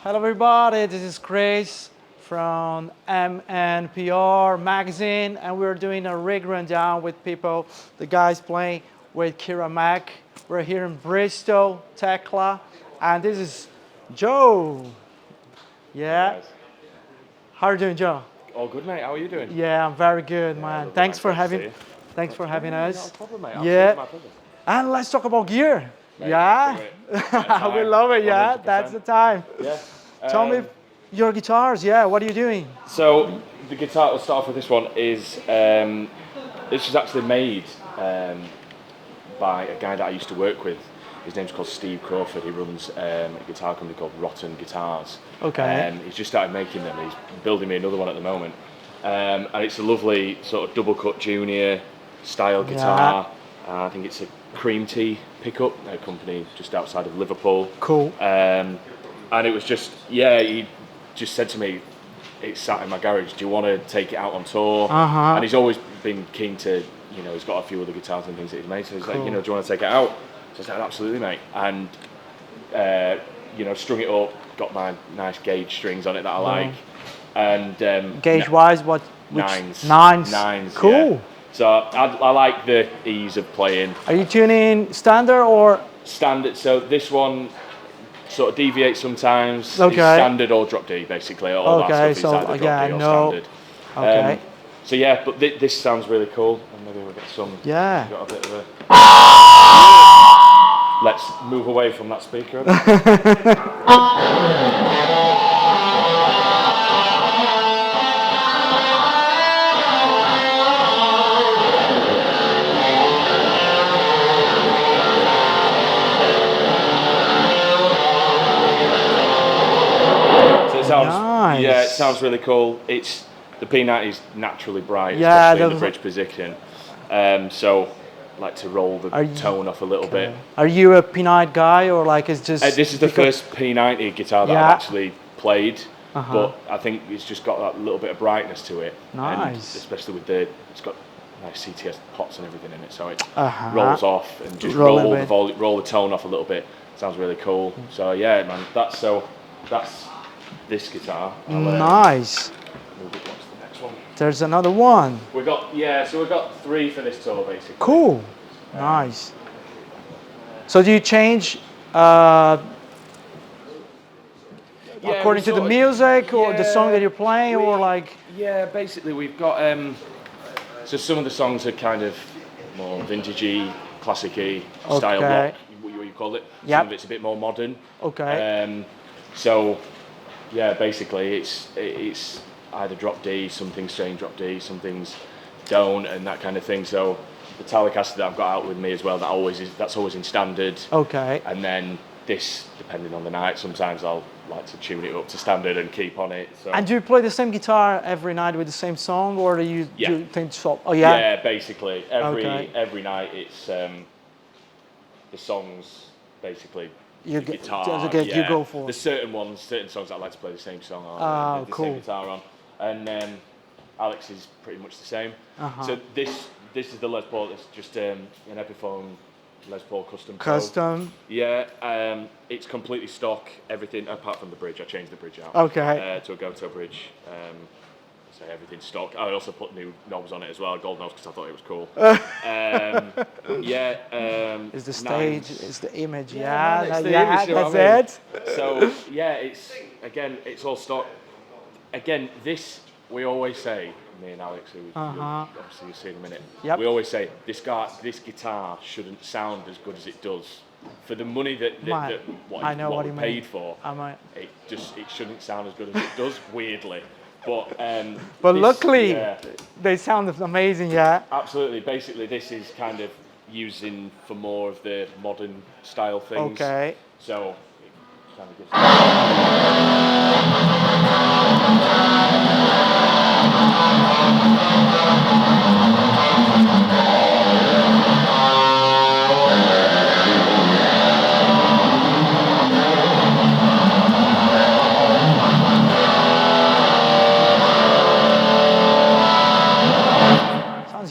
Hello everybody, this is Chris from MNPR magazine, and we're doing a rig rundown with people, the guys playing with Kira Mac. We're here in Bristol, Thekla, and this is Joe. Yeah. Hey guys. How are you doing, Joe? All good, mate. How are you doing? Yeah, I'm very good, Yeah, man. lovely, Thanks for nice to having, see you. thanks for having Not us. a problem, mate. Yeah. Absolutely, my pleasure. And let's talk about gear. Mate, Yeah. do it. We love it. Yeah, 100%. that's the time. Yeah. Tell me your guitars. Yeah, what are you doing? So the guitar. We'll start off with this one. This was actually made by a guy that I used to work with. His name's called Steve Crawford. He runs a guitar company called Rotten Guitars. Okay. He's just started making them. He's building me another one at the moment. And it's a lovely sort of double cut junior style guitar. I think it's a Cream Tea pickup, a company just outside of Liverpool. Cool. And it was just, he just said to me, it's sat in my garage, do you want to take it out on tour? And he's always been keen to, he's got a few other guitars and things that he's made, so he's like, do you want to take it out? So I said, absolutely, mate. And, strung it up, got my nice gauge strings on it that I like. And Gauge-wise, what? Nines. Nines. Cool. Yeah. So I like the ease of playing. Are you tuning standard or? Standard. So this one sort of deviates sometimes. Okay. It's standard or drop D, basically. All that stuff is either drop D or standard. Okay. So yeah, but this sounds really cool, and maybe we'll get some. Yeah. Got a bit of a. Let's move away from that speaker. Nice. Yeah, it sounds really cool. It's the P90 is naturally bright, yeah, especially in the bridge position. So I like to roll the tone off a little bit. Are you a P90 guy or like it's just? This is the first P90 guitar that I've actually played, but I think it's just got that little bit of brightness to it. Nice. And especially with it's got nice CTS pots and everything in it, so it rolls off and just roll the tone off a little bit. Sounds really cool. So yeah, man, that's this guitar. Nice. Move it on to the next one. There's another one. We've got three for this tour basically. Cool. Nice. So do you change according to the music or the song that you're playing, or like? Yeah, basically we've got so some of the songs are kind of more vintagey, classic-y style rock, what you call it. Some of it's a bit more modern. Okay. So yeah, basically it's either drop D, some things change drop D, some things don't, and that kind of thing. So the Telecaster that I've got out with me as well, that's always in standard. Okay. And then this, depending on the night, sometimes I'll like to tune it up to standard and keep on it. So. And do you play the same guitar every night with the same song, or do you think so? Oh yeah. Yeah, basically every night it's the songs basically. You guitar, you go for. There's certain songs I like to play the same song on, the same guitar on, and Alex is pretty much the same. So this is the Les Paul. It's just an Epiphone Les Paul custom. Custom. Yeah, it's completely stock. Everything apart from the bridge. I changed the bridge out. Okay. To a Goto bridge. So everything's stock. I also put new knobs on it as well, gold knobs, because I thought it was cool. It's the stage, it's the image. That's it. So yeah, it's all stock. Again, we always say, me and Alex, who obviously you'll see in a minute. We always say this guitar shouldn't sound as good as it does. For the money that what we paid for, it shouldn't sound as good as it does. Weirdly. But luckily, they sound amazing, yeah. Absolutely. Basically, this is kind of using for more of the modern style things. Okay. So, it kind of gives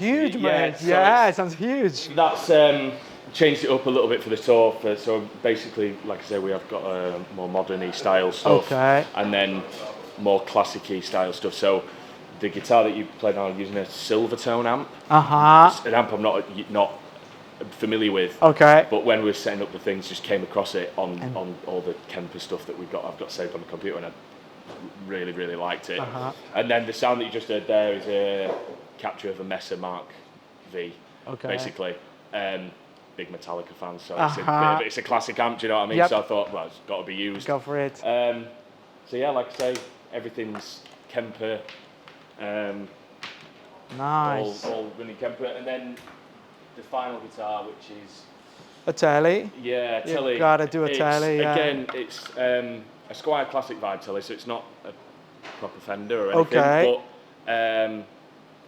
Huge, man. Yeah, it sounds huge. That's changed it up a little bit for the tour. So basically, like I say, we have got a more modern-y style stuff, and then more classic-y style stuff. So the guitar that you played on, using a Silvertone amp. An amp I'm not familiar with. But when we were setting up the things, just came across it on all the Kemper stuff that I've got saved on the computer, and I really, really liked it. And then the sound that you just heard there is a capture of a Mesa Mark V, basically. Big Metallica fan, so it's a classic amp, do you know what I mean? So I thought, well, it's got to be used. Go for it. So yeah, like I say, everything's Kemper. Nice. All running Kemper, and then the final guitar, which is a Tele. Yeah, Tele. You gotta do a Tele. Again, it's a Squire Classic vibe Tele, so it's not a proper Fender or anything. But I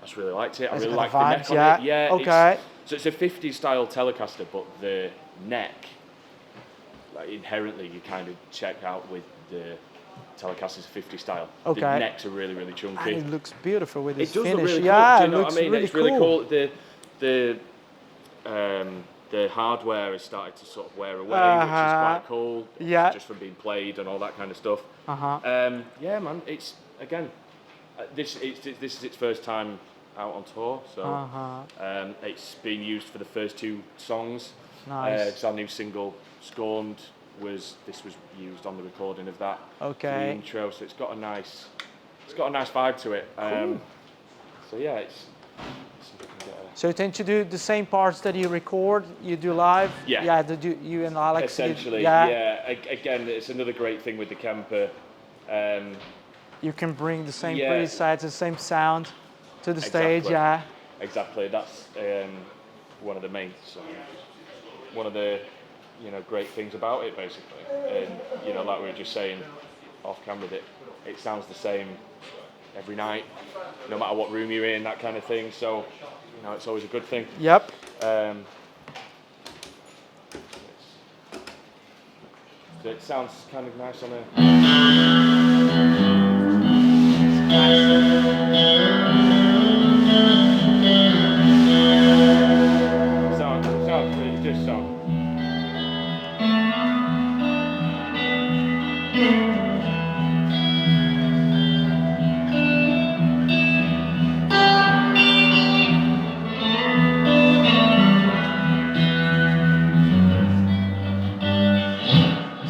just really liked it. I really liked the neck on it. Yeah. So it's a 50s style Telecaster, but the neck, like inherently, you kind of check out with the Telecaster's 50 style. The necks are really, really chunky. And it looks beautiful with this finish. Look really cool. Yeah, do you know it looks what I mean? really It's really cool. The hardware has started to sort of wear away, which is quite cool. Just from being played and all that kind of stuff. Yeah, man. It's again, this is its first time out on tour, so it's been used for the first 2 songs. Nice. It's our new single, Scorned. This was used on the recording of that. The intro, so it's got a nice vibe to it. Cool. So yeah, So you tend to do the same parts that you record, you do live? Yeah. Yeah, you and Alex. Essentially, yeah. Again, it's another great thing with the Kemper. You can bring the same presets, the same sound to the stage, Exactly. That's one of the great things about it, basically. And like we were just saying off camera, that it sounds the same every night, no matter what room you're in, that kind of thing. So it's always a good thing. Yep. It sounds kind of nice on a. Sounds just sound.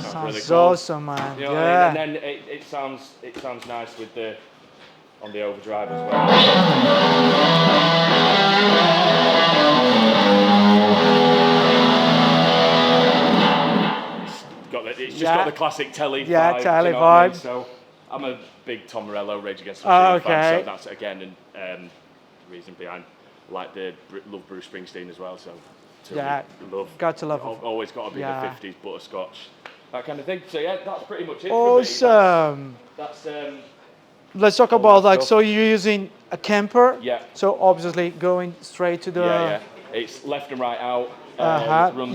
Sounds awesome, man. And then it sounds nice with on the overdrive as well. It's just got the classic Tele vibe. Tele vibe. I mean? So I'm a big Tom Morello, Rage Against the Machine fan, so that's again the reason behind love Bruce Springsteen as well. So got to love. Always got to be the 50s butterscotch, that kind of thing. So yeah, that's pretty much it. Awesome. That's let's talk about so you're using a Kemper. Yeah. So obviously going straight to the. Yeah. It's left and right out.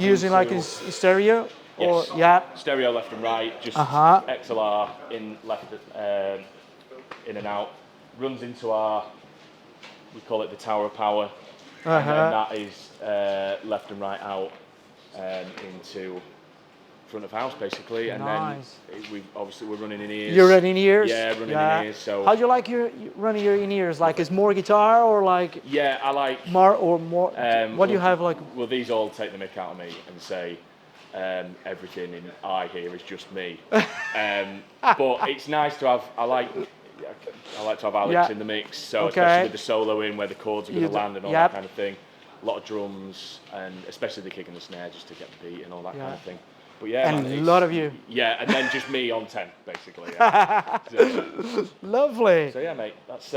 Using like in stereo. Yes. Or, stereo left and right, just XLR in left, in and out. Runs into we call it the Tower of Power, and then that is left and right out into front of house basically, and then we're running in ears. You're running in ears? Yeah, running in ears. So how do you like running your in ears? Like is more guitar or like? Yeah, I like more. What do you have like? Well, these all take the mick out of me and say. Everything in I hear is just me, but it's nice to have. I like to have Alex in the mix, so especially with the solo in where the chords are going to land and all that kind of thing. A lot of drums and especially the kick and the snare just to get the beat and all that kind of thing. But and a lot of you. Yeah, and then just me on 10 basically. Lovely. So yeah, mate, that's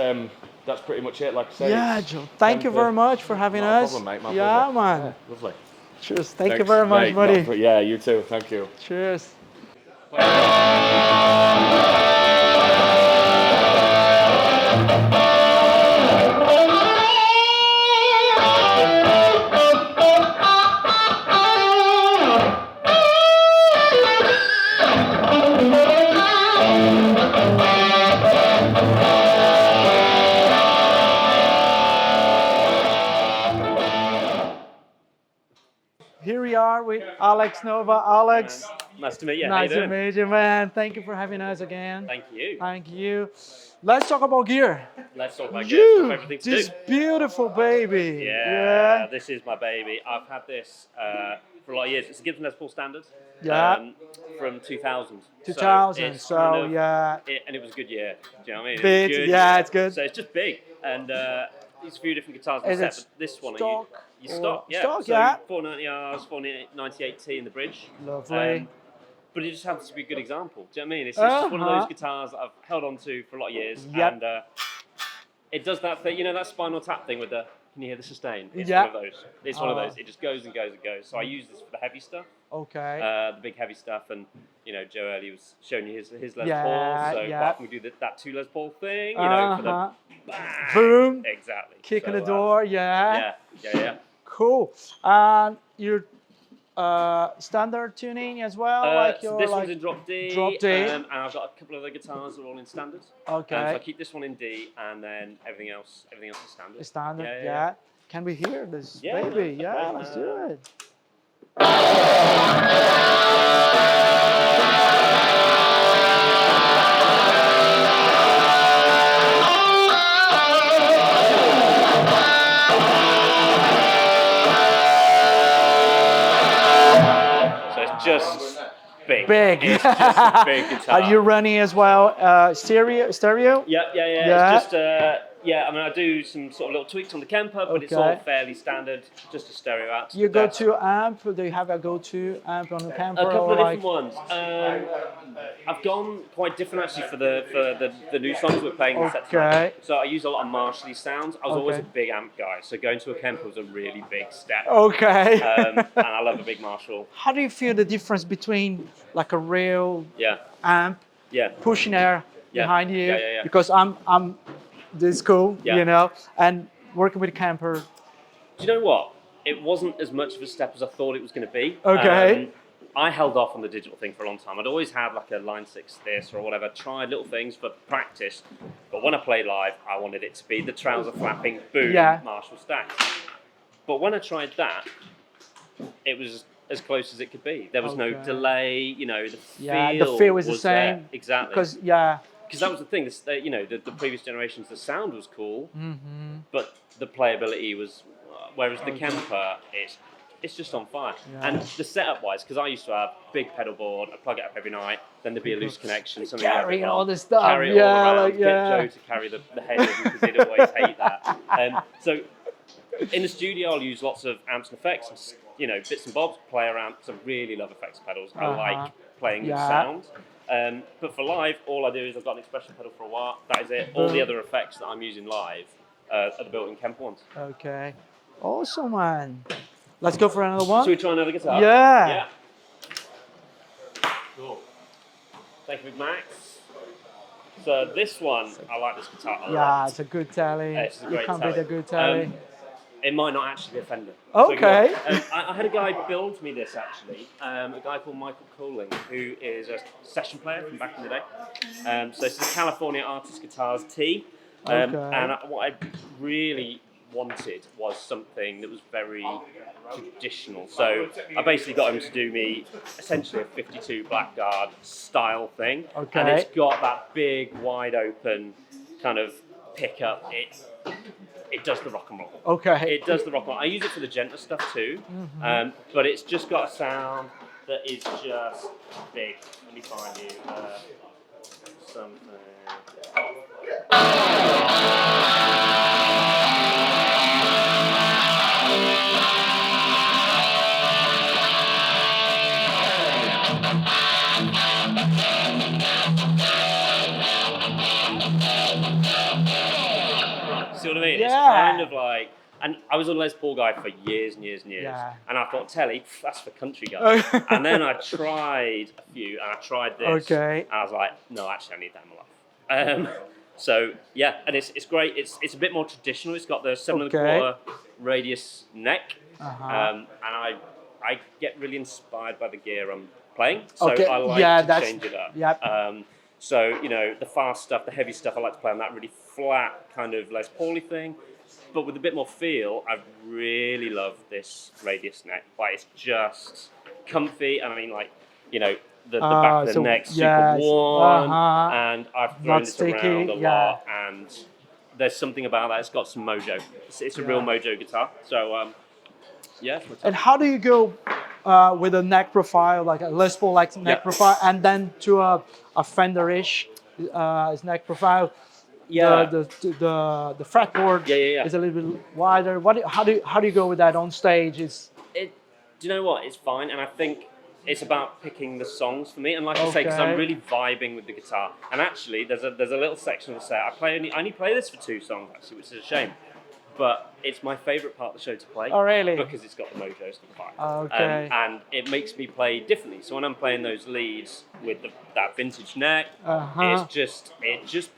pretty much it. Like I say. Yeah, Joe. Thank you very much for having us. No problem, mate. My pleasure. Man. Yeah, lovely. Cheers. Thank you very much, buddy. Yeah, you too. Thank you. Cheers. Here you, Alex Nova. Alex. Nice to meet you. Nice How you to doing? meet you, man. Thank you for having us again. Thank you. Thank you. Let's talk about gear. Let's talk about gear. It's my favorite thing to This do. beautiful baby. Yeah, this is my baby. I've had this for a lot of years. It's a Gibson Les Paul standard. Yeah. From 2000. 2000. it's So, kind of, yeah. And it was a good year. Do you know what I mean? Bit, It was good. yeah, it's good. So it's just big. And there's a few different guitars in the Is set, it but this one, stock you stock, yeah. Stock, so yeah. 490Rs, 498T in the bridge. Lovely. But it just happens to be a good example. Do you know what I mean? It's just one of those guitars that I've held on to for a lot of years. Yep. And it does that thing, you know, that Spinal Tap thing with the, can you hear the sustain? It's Yep. one of those. It's one of those. It just goes and goes and goes. So I use this for the heavy stuff. Okay. The big heavy stuff. And, you know, Joe Worrall was showing you his Les Yeah, Paul. So yeah. quite often we do that two Les Paul thing, you know, for the bang. Boom. Exactly. Kick in So, the door, yeah. Yeah. Cool. And your standard tuning as well? Like So your, this like, one's in drop D. drop D. And I've got a couple of other guitars that are all in standard. Okay. So I keep this one in D, and then everything else is standard. Standard, yeah. Can we hear this Yeah, baby? no, Yeah, no, let's no. do it. So it's just big. Big. It's just a big guitar. Are you running as well stereo? Yeah. Yeah. It's just I mean, I do some sort of little tweaks on the Kemper, but it's all Okay. fairly standard, just a stereo out. You go to amp? Do you have a go-to amp on the Kemper? A couple or of like, different ones. I've gone quite different actually for the new songs we're playing in the set tonight. Okay. So I use a lot of Marshall sounds. I was always a Okay. big amp guy, so going to a Kemper was a really big step. Okay. And I love a big Marshall. How do you feel the difference between like a real Yeah, amp yeah. pushing air Yeah. behind you? Yeah. Because I'm this cool, Yeah. you know, and working with Kemper. Do you know what? It wasn't as much of a step as I thought it was going to be. Okay. I held off on the digital thing for a long time. I'd always had like a Line 6 this or whatever, tried little things for practice. But when I played live, I wanted it to be the trouser flapping, boom, Yeah. Marshall stacks. But when I tried that, it was as close as it could be. There was no Okay. delay, you know, the Yeah, feel the feel is the was same. there. Exactly. Because Because that was the thing, you know, the previous generations, the sound was cool, mm-hmm. but the playability was, whereas the Kemper, it's just on fire. Yeah. And the setup wise, because I used to have big pedal board, I'd plug it up every night, then theuld be a loose connection, something carrying like all the stuff, carry it yeah, all around, like, yeah. get Joe to carry the head in because he'd always hate that. So in the studio, I'll use lots of amps and effects, and, you know, bits and bobs, play around, because I really love effects pedals. I like playing with sound. But for live, all I do is I've got an expression pedal for a while. That is it. All the other effects that I'm using live are the built-in Kemper ones. Okay. Awesome, man. Let's go for another one. Should we try another guitar? Yeah. Cool. Thank you, Max. So this one, I like this guitar a lot. Yeah, it's a good telly. It's a great you can't telly. beat a good telly. It might not actually be a Fender. Okay. I had a guy build me this actually, a guy called Michael Coling, who is a session player from back in the day. So this is California Artist Guitars T. And what I really wanted was something that was very traditional. So I basically got him to do me essentially a 52 Blackguard style thing. Okay. And it's got that big, wide open kind of pickup. It does the rock and roll. Okay. It does the rock and roll. I use it for the gentler stuff too, but it's just got a sound that is just big. Let me find you something. See what I mean? Yeah. It's kind of like, and I was a Les Paul guy for years and years and years, Yeah. and I thought, Telly, that's for country guys. Okay. And then I tried a few, and I tried this, Okay. and I was like, no, actually, I need that in my life. So yeah, and it's great. It's a bit more traditional. It's got the 7¼ radius neck, and I get really inspired by the gear I'm playing. So I like to change it up. Yep. So, you know, the fast stuff, the heavy stuff, I like to play on that really flat kind of Les Paul-y thing. But with a bit more feel, I really love this radius neck. Like, it's just comfy, and I mean, like, you know, the back of the neck super yes, warm, and I've thrown not this sticky, around a lot, and there's something about that. It's got some mojo. It's a real mojo guitar. So yeah. And how do you go with a neck profile, like a Les Paul like neck profile, and then to a Fender-ish neck profile? Yeah. The fretboard is a little bit wider. How do you go with that on stage? Do you know what? It's fine, and I think it's about picking the songs for me. And like I say, because I'm really vibing with the guitar. And actually, there's a little section of the set. I only play this for 2 songs actually, which is a shame. But it's my favourite part of the show to play. Oh, really? Because it's got the mojo, it's got the fire. Okay. And it makes me play differently. So when I'm playing those leads with that vintage neck, it just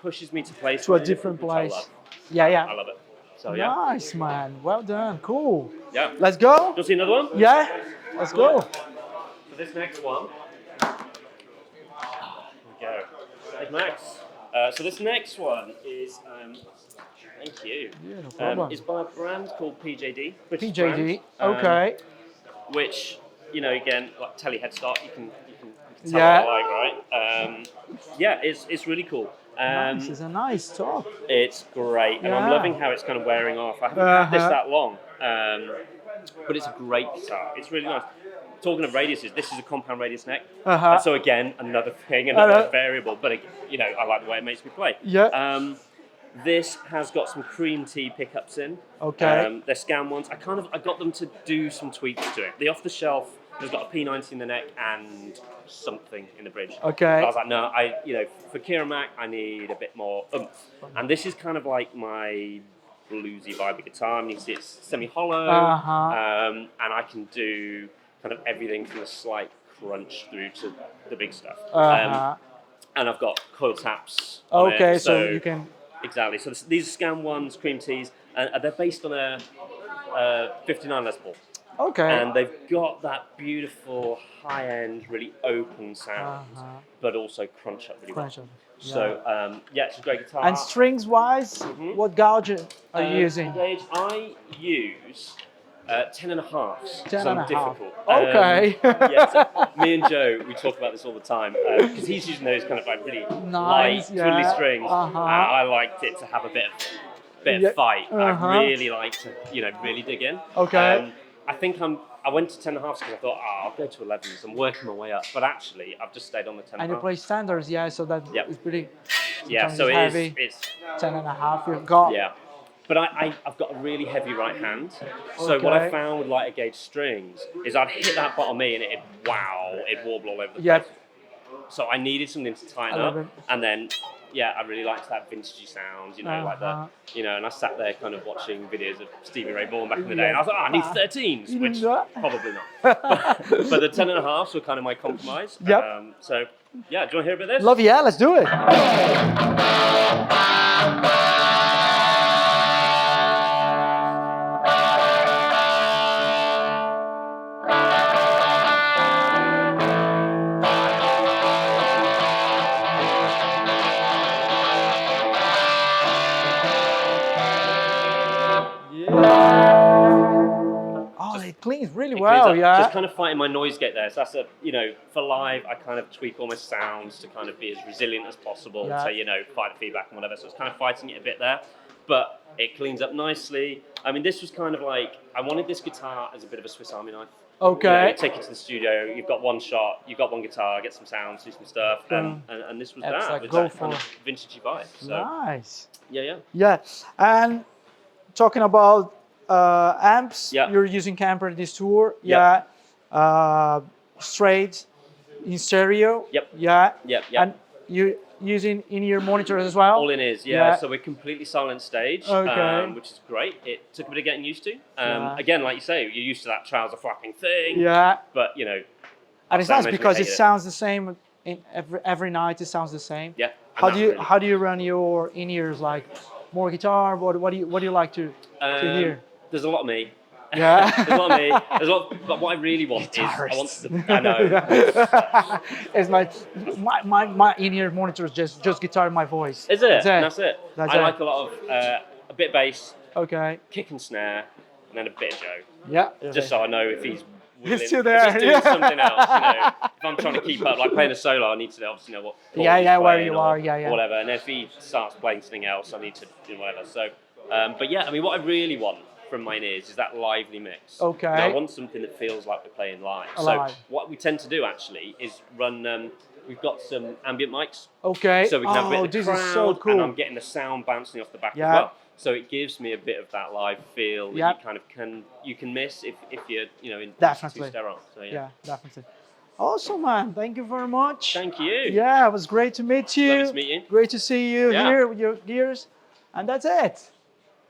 pushes me to play to a different place. Yeah. I love it. So yeah. Nice, man. Well done. Cool. Yeah. Let's go. Do you see another one? Yeah. Let's go. So this next one. Here we go. Hey, Max. So this next one is. Thank you. Yeah, no problem. It's by a brand called PJD. PJD. Okay. Which, you know, again, like Telly headstock, you can tell what I like, right? Yeah, it's really cool. Nice. It's a nice top. It's great, and I'm loving how it's kind of wearing off. I haven't had this that long, but it's a great guitar. It's really nice. Talking of radiuses, this is a compound radius neck. So again, another thing, another variable, but you know, I like the way it makes me play. Yeah. This has got some cream tea pickups in. Okay. They're Scan ones. I got them to do some tweaks to it. The off the shelf has got a P90 in the neck and something in the bridge. Okay. So I was like, no, for Kira Mac, I need a bit more oomph. And this is kind of like my bluesy vibe guitar. I mean, you can see it's semi-hollow, and I can do kind of everything from the slight crunch through to the big stuff. And I've got coil taps on it, so you can... Exactly. So these are Scan ones, cream teas, and they're based on a 59 Les Paul. Okay. And they've got that beautiful high-end, really open sound, but also crunch up really well. So it's a great guitar. And strings-wise, what gauge are you using? Gauge, I use 10.5s. 10.5. Difficult. Okay. So me and Joe, we talk about this all the time because he's using those kind of like really light, twiddly strings. I liked it to have a bit of fight. I really like to, really dig in. Okay. I think I went to 10.5s because I thought, I'll go to 11s. I'm working my way up, but actually, I've just stayed on the 10.5. And you play standards, so that is pretty. So heavy. It's 10.5. You've got. Yeah. But I've got a really heavy right hand. So what I found with lighter gauge strings is I'd hit that bottom E and it'd warble all over the place. So I needed something to tighten up. And then, I really liked that vintagey sound, like that. And I sat there kind of watching videos of Stevie Ray Vaughan back in the day. And I was like, I need 13s, which probably not. But the 10.5s were kind of my compromise. So, do you want to hear a bit of this? Let's do it. It cleans really well, Just kind of fighting my noise gate there. So that's for live, I kind of tweak all my sounds to kind of be as resilient as possible to, fight the feedback and whatever. So it's kind of fighting it a bit there, but it cleans up nicely. I mean, this was kind of like, I wanted this guitar as a bit of a Swiss Army knife. Okay. You take it to the studio, you've got one shot, you've got one guitar, get some sounds, do some stuff, and this was that, with that kind of vintagey vibe. So, nice. Yeah. And talking about amps, you're using Kemper in this tour. Straight in stereo. Yep. And you using in-ear monitors as well? All in ears, So we're completely silent stage, which is great. It took a bit of getting used to. Again, like you say, you're used to that trouser flapping thing. But and it's nice because it sounds the same in every night. It sounds the same. How do you run your in-ears? Like more guitar? What do you like to hear? There's a lot of me. There's a lot of me. But what I really want guitarists. I know. It's my in-ear monitor is just guitar in my voice. Is it? That's it. I like a lot of a bit of bass. Okay. Kick and snare, and then a bit of Joe. Just so I know if he's wiggling. It's still If there. he's doing something else, you know, if I'm trying to keep up, like playing a solo, I need to obviously know what chord he's where playing you or are, yeah. whatever. And if he starts playing something else, I need to do whatever. So, but yeah, I mean, what I really want from mine is that lively mix. Okay. And I want something that feels like we're playing live. Live. So what we tend to do actually is run. We've got some ambient mics. Okay. So we can have a bit of the this crowd, is so cool. and I'm getting the sound bouncing off the back as well. So it gives me a bit of that live feel that you kind of can miss if you're in too sterile. So yeah, definitely. Awesome, man. Thank you very much. Thank you. Yeah, it was great to meet you. Lovely to meet you. Great to see you here with your gears. And that's it.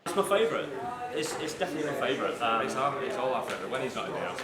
It's my favourite. It's definitely my favourite. It's all our favourite when he's not in the house.